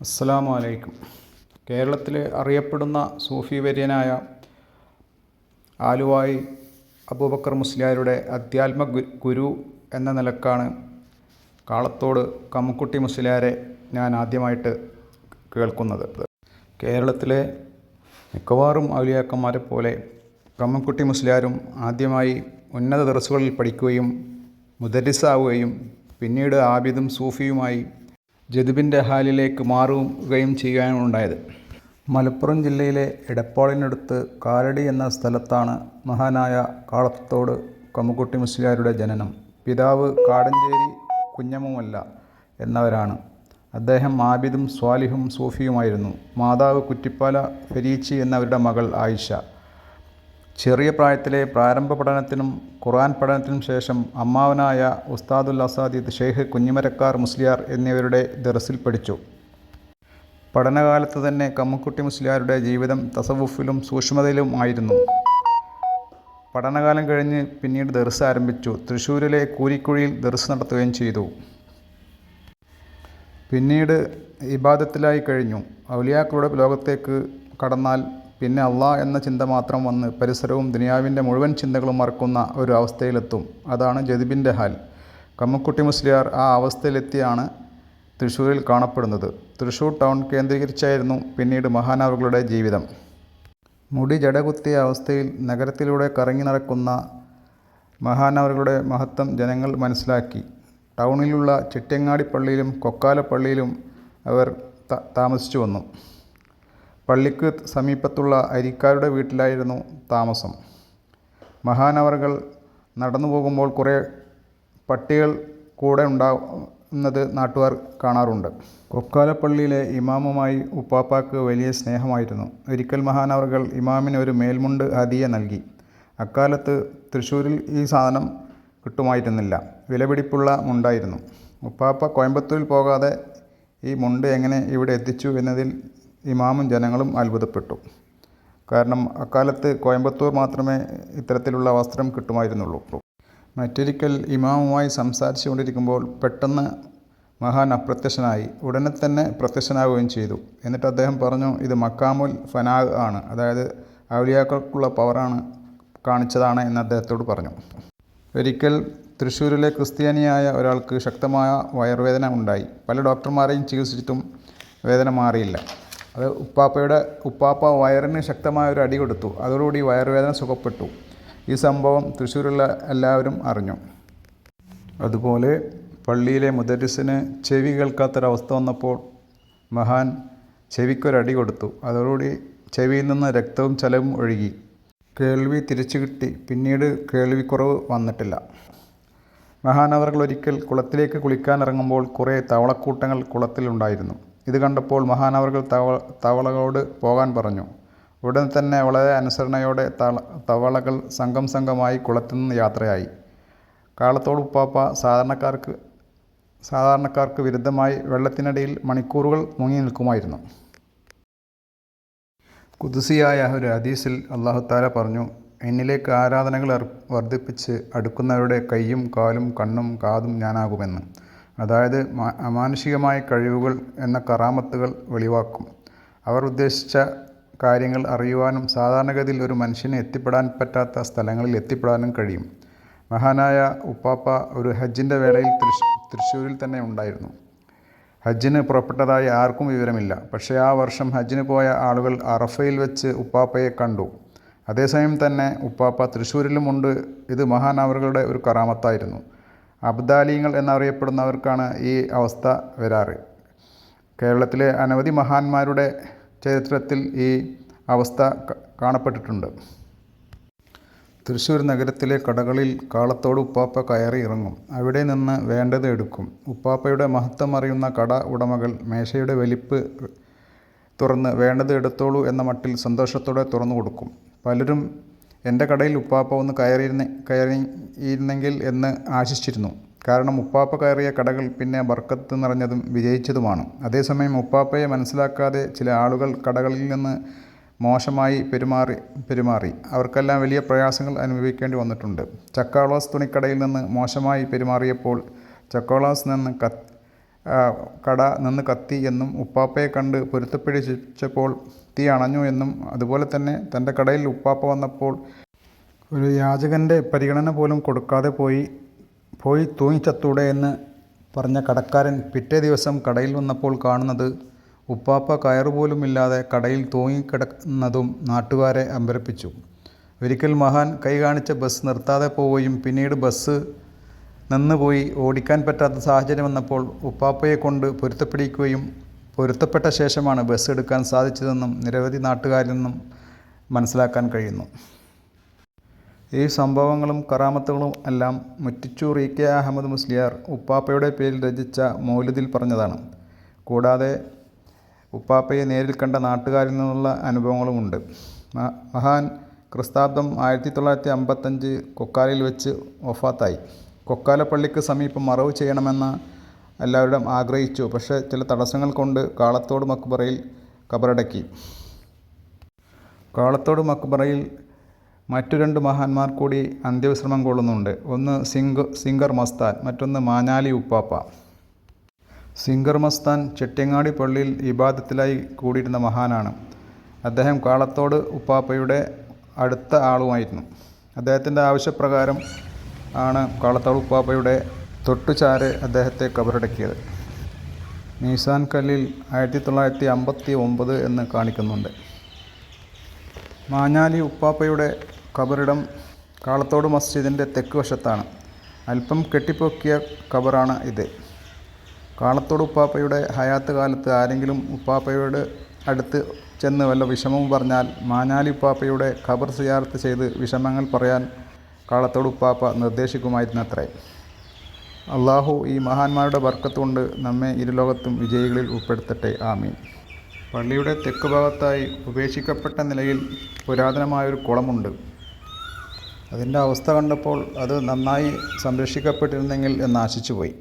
അസ്സലാമു അലൈക്കും. കേരളത്തിലെ അറിയപ്പെടുന്ന സൂഫി വര്യനായ ആലുവായി അബൂബക്കർ മുസ്ലിയാരുടെ അധ്യാത്മ ഗുരു എന്ന നിലക്കാണ് കാളത്തോട് കമ്മുക്കുട്ടി മുസ്ലിയാരെ ഞാൻ ആദ്യമായിട്ട് കേൾക്കുന്നത്. കേരളത്തിലെ മിക്കവാറും ഔലിയാക്കന്മാരെ പോലെ കമ്മുക്കുട്ടി മുസ്ലിയാരും ആദ്യമായി ഉന്നത ദർസുകളിൽ പഠിക്കുകയും മുദരിസാവുകയും പിന്നീട് ആബിദും സൂഫിയുമായി ജദുബിൻ്റെ ഹാലിലേക്ക് മാറുകയും ചെയ്യാനുണ്ടായത്. മലപ്പുറം ജില്ലയിലെ എടപ്പാളിനടുത്ത് കാലടി എന്ന സ്ഥലത്താണ് മഹാനായ കാളത്തോട് കമ്മുക്കുട്ടി മുസ്ലിയാരുടെ ജനനം. പിതാവ് കാടഞ്ചേരി കുഞ്ഞമ്മുമല്ല എന്നവരാണ്. അദ്ദേഹം ആബിദും സ്വാലിഹും സൂഫിയുമായിരുന്നു. മാതാവ് കുറ്റിപ്പാല ഫരീച്ചി എന്നവരുടെ മകൾ ആയിഷ. ചെറിയ പ്രായത്തിലെ പ്രാരംഭ പഠനത്തിനും ഖുർആൻ പഠനത്തിനും ശേഷം അമ്മാവനായ ഉസ്താദുൽ അസാദിദ് ഷെയ്ഖ് കുഞ്ഞിമരക്കാർ മുസ്ലിയാർ എന്നിവരുടെ ദർസിൽ പഠിച്ചു. പഠനകാലത്ത് തന്നെ കമ്മുക്കുട്ടി മുസ്ലിയാരുടെ ജീവിതം തസവുഫിലും സൂക്ഷ്മതയിലും ആയിരുന്നു. പഠനകാലം കഴിഞ്ഞ് പിന്നീട് ദർസ് ആരംഭിച്ചു. തൃശ്ശൂരിലെ കൂരിക്കുഴിയിൽ ദർസ് നടത്തുകയും ചെയ്തു. പിന്നീട് ഇബാദത്തിലായി കഴിഞ്ഞു. ഔലിയാക്കളുടെ ലോകത്തേക്ക് കടന്നാൽ പിന്നെ അള്ളാഹ് എന്ന ചിന്ത മാത്രം വന്ന് പരിസരവും ദുനിയാവിൻ്റെ മുഴുവൻ ചിന്തകളും മറക്കുന്ന ഒരു അവസ്ഥയിലെത്തും. അതാണ് ജദുബിൻ്റെ ഹാൽ. കമ്മുക്കുട്ടി മുസ്ലിയാർ ആ അവസ്ഥയിലെത്തിയാണ് തൃശ്ശൂരിൽ കാണപ്പെടുന്നത്. തൃശ്ശൂർ ടൗൺ കേന്ദ്രീകരിച്ചായിരുന്നു പിന്നീട് മഹാനവറുകളുടെ ജീവിതം. മുടി ജടകുത്തിയ അവസ്ഥയിൽ നഗരത്തിലൂടെ കറങ്ങി നടക്കുന്ന മഹാനവറുകളുടെ മഹത്വം ജനങ്ങൾ മനസ്സിലാക്കി. ടൗണിലുള്ള ചെട്ടിയങ്ങാടി പള്ളിയിലും കൊക്കാല പള്ളിയിലും അവർ താമസിച്ചു വന്നു. പള്ളിക്ക് സമീപത്തുള്ള അരിക്കാരുടെ വീട്ടിലായിരുന്നു താമസം. മഹാനവറുകൾ നടന്നു പോകുമ്പോൾ കുറേ പട്ടികൾ കൂടെ ഉണ്ടാകുന്നത് നാട്ടുകാർ കാണാറുണ്ട്. കൊക്കാലപ്പള്ളിയിലെ ഇമാമുമായി ഉപ്പാപ്പാക്ക് വലിയ സ്നേഹമായിരുന്നു. ഒരിക്കൽ മഹാനവറുകൾ ഇമാമിന് ഒരു മേൽമുണ്ട് ഹദിയ നൽകി. അക്കാലത്ത് തൃശ്ശൂരിൽ ഈ സാധനം കിട്ടുമായിരുന്നില്ല. വിലപിടിപ്പുള്ള മുണ്ടായിരുന്നു. ഉപ്പാപ്പ കോയമ്പത്തൂരിൽ പോകാതെ ഈ മുണ്ട് എങ്ങനെ ഇവിടെ എത്തിച്ചു എന്നതിൽ ഇമാമും ജനങ്ങളും അത്ഭുതപ്പെട്ടു. കാരണം അക്കാലത്ത് കോയമ്പത്തൂർ മാത്രമേ ഇത്തരത്തിലുള്ള വസ്ത്രം കിട്ടുമായിരുന്നുള്ളൂ. മറ്റൊരിക്കൽ ഇമാമുമായി സംസാരിച്ചു കൊണ്ടിരിക്കുമ്പോൾ പെട്ടെന്ന് മഹാൻ അപ്രത്യക്ഷനായി. ഉടനെ തന്നെ പ്രത്യക്ഷനാവുകയും ചെയ്തു. എന്നിട്ട് അദ്ദേഹം പറഞ്ഞു, ഇത് മക്കാമുൽ ഫനാ ആണ്, അതായത് ഔലിയാക്കൾക്കുള്ള പവറാണ് കാണിച്ചതാണ് എന്ന് അദ്ദേഹത്തോട് പറഞ്ഞു. ഒരിക്കൽ തൃശ്ശൂരിലെ ക്രിസ്ത്യാനിയായ ഒരാൾക്ക് ശക്തമായ വയറുവേദന ഉണ്ടായി. പല ഡോക്ടർമാരെയും ചികിത്സിച്ചിട്ടും വേദന മാറിയില്ല. അത് ഉപ്പാപ്പ വയറിന് ശക്തമായ ഒരു അടി കൊടുത്തു. അതോടുകൂടി വയറുവേദന സുഖപ്പെട്ടു. ഈ സംഭവം തൃശ്ശൂരുള്ള എല്ലാവരും അറിഞ്ഞു. അതുപോലെ പള്ളിയിലെ മുദരിസിന് ചെവി കേൾക്കാത്തൊരവസ്ഥ വന്നപ്പോൾ മഹാൻ ചെവിക്കൊരടി കൊടുത്തു. അതോടുകൂടി ചെവിയിൽ നിന്ന് രക്തവും ചലവും ഒഴുകി. കേൾവി തിരിച്ചു കിട്ടി. പിന്നീട് കേൾവിക്കുറവ് വന്നിട്ടില്ല. മഹാനവറുകൾ ഒരിക്കൽ കുളത്തിലേക്ക് കുളിക്കാനിറങ്ങുമ്പോൾ കുറേ തവളക്കൂട്ടങ്ങൾ കുളത്തിലുണ്ടായിരുന്നു. ഇത് കണ്ടപ്പോൾ മഹാനവറുകൾ തവളകളോട് പോകാൻ പറഞ്ഞു. ഉടൻ തന്നെ വളരെ അനുസരണയോടെ തവളകൾ സംഘമായി കുളത്തിൽ നിന്ന് യാത്രയായി. കാളത്തോട് ഉപ്പാപ്പ സാധാരണക്കാർക്ക് വിരുദ്ധമായി വെള്ളത്തിനടിയിൽ മണിക്കൂറുകൾ മുങ്ങി നിൽക്കുമായിരുന്നു. ഖുദ്സിയായ ഒരു ഹദീസിൽ അല്ലാഹു തആല പറഞ്ഞു, എന്നിലേക്ക് ആരാധനകൾ വർദ്ധിപ്പിച്ച് അടുക്കുന്നവരുടെ കൈയും കാലും കണ്ണും കാതും ഞാനാകുമെന്ന്. അതായത് അമാനുഷികമായ കഴിവുകൾ എന്ന കറാമത്തുകൾ വെളിവാക്കും. അവർ ഉദ്ദേശിച്ച കാര്യങ്ങൾ അറിയുവാനും സാധാരണഗതിയിൽ ഒരു മനുഷ്യന് എത്തിപ്പെടാൻ പറ്റാത്ത സ്ഥലങ്ങളിൽ എത്തിപ്പെടാനും കഴിയും. മഹാനായ ഉപ്പാപ്പ ഒരു ഹജ്ജിൻ്റെ വേളയിൽ തൃശ്ശൂരിൽ തന്നെ ഉണ്ടായിരുന്നു. ഹജ്ജിന് പുറപ്പെട്ടതായി ആർക്കും വിവരമില്ല. പക്ഷേ ആ വർഷം ഹജ്ജിന് പോയ ആളുകൾ അറഫയിൽ വെച്ച് ഉപ്പാപ്പയെ കണ്ടു. അതേസമയം തന്നെ ഉപ്പാപ്പ തൃശ്ശൂരിലുമുണ്ട്. ഇത് മഹാനവറുകളുടെ ഒരു കറാമത്തായിരുന്നു. അബ്ദാലിങ്ങൾ എന്നറിയപ്പെടുന്നവർക്കാണ് ഈ അവസ്ഥ വരാറ്. കേരളത്തിലെ അനവധി മഹാന്മാരുടെ ചരിത്രത്തിൽ ഈ അവസ്ഥ കാണപ്പെട്ടിട്ടുണ്ട്. തൃശ്ശൂർ നഗരത്തിലെ കടകളിൽ കാളത്തോട് ഉപ്പാപ്പ കയറി ഇറങ്ങും. അവിടെ നിന്ന് വേണ്ടത് എടുക്കും. ഉപ്പാപ്പയുടെ മഹത്വം അറിയുന്ന കട ഉടമകൾ മേശയുടെ വലിപ്പ് തുറന്ന് വേണ്ടത് എടുത്തോളൂ എന്ന മട്ടിൽ സന്തോഷത്തോടെ തുറന്നു കൊടുക്കും. പലരും എൻ്റെ കടയിൽ ഉപ്പാപ്പ ഒന്ന് കയറിയിരുന്നെങ്കിൽ എന്ന് ആശിച്ചിരുന്നു. കാരണം ഉപ്പാപ്പ കയറിയ കടകൾ പിന്നെ ബർക്കത്ത് നിറഞ്ഞതും വിജയിച്ചതുമാണ്. അതേസമയം ഉപ്പാപ്പയെ മനസ്സിലാക്കാതെ ചില ആളുകൾ കടകളിൽ നിന്ന് മോശമായി പെരുമാറി അവർക്കെല്ലാം വലിയ പ്രയാസങ്ങൾ അനുഭവിക്കേണ്ടി വന്നിട്ടുണ്ട്. ചക്കാളോസ് തുണിക്കടയിൽ നിന്ന് മോശമായി പെരുമാറിയപ്പോൾ ചക്കോളാസ് നിന്ന് കട നിന്ന് കത്തി എന്നും ഉപ്പാപ്പയെ കണ്ട് പൊരുത്തപ്പെടിച്ചപ്പോൾ തീ അണഞ്ഞു എന്നും അതുപോലെ തന്നെ തൻ്റെ കടയിൽ ഉപ്പാപ്പ വന്നപ്പോൾ ഒരു യാചകൻ്റെ പരിഗണന പോലും കൊടുക്കാതെ പോയി തൂങ്ങിച്ചത്തൂടെ എന്ന് പറഞ്ഞ കടക്കാരൻ പിറ്റേ ദിവസം കടയിൽ വന്നപ്പോൾ കാണുന്നത് ഉപ്പാപ്പ കയറുപോലുമില്ലാതെ കടയിൽ തൂങ്ങിക്കിടക്കുന്നതും നാട്ടുകാരെ അമ്പരപ്പിച്ചു. ഒരിക്കൽ മഹാൻ കൈ കാണിച്ച ബസ് നിർത്താതെ പോവുകയും പിന്നീട് ബസ് നിന്നുപോയി ഓടിക്കാൻ പറ്റാത്ത സാഹചര്യം വന്നപ്പോൾ ഉപ്പാപ്പയെ കൊണ്ട് പൊരുത്തപ്പെടിക്കുകയും പൊരുത്തപ്പെട്ട ശേഷമാണ് ബസ് എടുക്കാൻ സാധിച്ചതെന്നും നിരവധി നാട്ടുകാരിൽ നിന്നും മനസ്സിലാക്കാൻ കഴിയുന്നു. ഈ സംഭവങ്ങളും കറാമത്തുകളും എല്ലാം മുറ്റിച്ചൂർ ഇ. കെ. അഹമ്മദ് മുസ്ലിയാർ ഉപ്പാപ്പയുടെ പേരിൽ രചിച്ച മൗലിദിൽ പറഞ്ഞതാണ്. കൂടാതെ ഉപ്പാപ്പയെ നേരിൽ കണ്ട നാട്ടുകാരിൽ നിന്നുള്ള അനുഭവങ്ങളുമുണ്ട്. മഹാൻ ക്രിസ്താബ്ദം 1955 കൊക്കാലയിൽ വെച്ച് വഫാത്തായി. കൊക്കാല പള്ളിക്ക് സമീപം മറവ് ചെയ്യണമെന്ന് എല്ലാവരും ആഗ്രഹിച്ചു. പക്ഷേ ചില തടസ്സങ്ങൾ കൊണ്ട് കാളത്തോട് മക്ബറയിൽ കബറടക്കി. കാളത്തോട് മക്ബറയിൽ മറ്റു 2 മഹാന്മാർ കൂടി അന്ത്യവിശ്രമം കൊള്ളുന്നുണ്ട്. ഒന്ന് സിംഗർ മസ്താൻ, മറ്റൊന്ന് മാഞ്ഞാലി ഉപ്പാപ്പ. സിംഗർ മസ്താൻ ചെട്ടിയങ്ങാടി പള്ളിയിൽ ഇബാദത്തിലായി കൂടിയിരുന്ന മഹാനാണ്. അദ്ദേഹം കാളത്തോട് ഉപ്പാപ്പയുടെ അടുത്ത ആളുമായിരുന്നു. അദ്ദേഹത്തിൻ്റെ ആവശ്യപ്രകാരം ആണ് കാളത്തോട് ഉപ്പാപ്പയുടെ തൊട്ടുചാരെ അദ്ദേഹത്തെ കബറടക്കിയത്. മീസാൻ കല്ലിൽ 1959 എന്ന് കാണിക്കുന്നുണ്ട്. മാഞ്ഞാലി ഉപ്പാപ്പയുടെ കബറിടം കാളത്തോട് മസ്ജിദിൻ്റെ തെക്ക് വശത്താണ്. അല്പം കെട്ടിപ്പൊക്കിയ കബറാണ് ഇത്. കാളത്തോട് ഉപ്പാപ്പയുടെ ഹയാത്ത് കാലത്ത് ആരെങ്കിലും ഉപ്പാപ്പയോട് അടുത്ത് ചെന്ന് വല്ല വിഷമവും പറഞ്ഞാൽ മാഞ്ഞാലി ഉപ്പാപ്പയുടെ ഖബർ സിയാറത്ത് ചെയ്ത് വിഷമങ്ങൾ പറയാൻ കാളത്തോട് ഉപ്പാപ്പ നിർദ്ദേശിക്കുമായിരുന്നത്രേ. അള്ളാഹു ഈ മഹാന്മാരുടെ ബർക്കത്ത് കൊണ്ട് നമ്മെ ഇരുലോകത്തും വിജയികളിൽ ഉൾപ്പെടുത്തട്ടെ. ആമീൻ. പള്ളിയുടെ തെക്ക് ഭാഗത്തായി ഉപേക്ഷിക്കപ്പെട്ട നിലയിൽ പുരാതനമായൊരു കുളമുണ്ട്. അതിൻ്റെ അവസ്ഥ കണ്ടപ്പോൾ അത് നന്നായി സംരക്ഷിക്കപ്പെട്ടിരുന്നെങ്കിൽ എന്ന് ആശിച്ചുപോയി.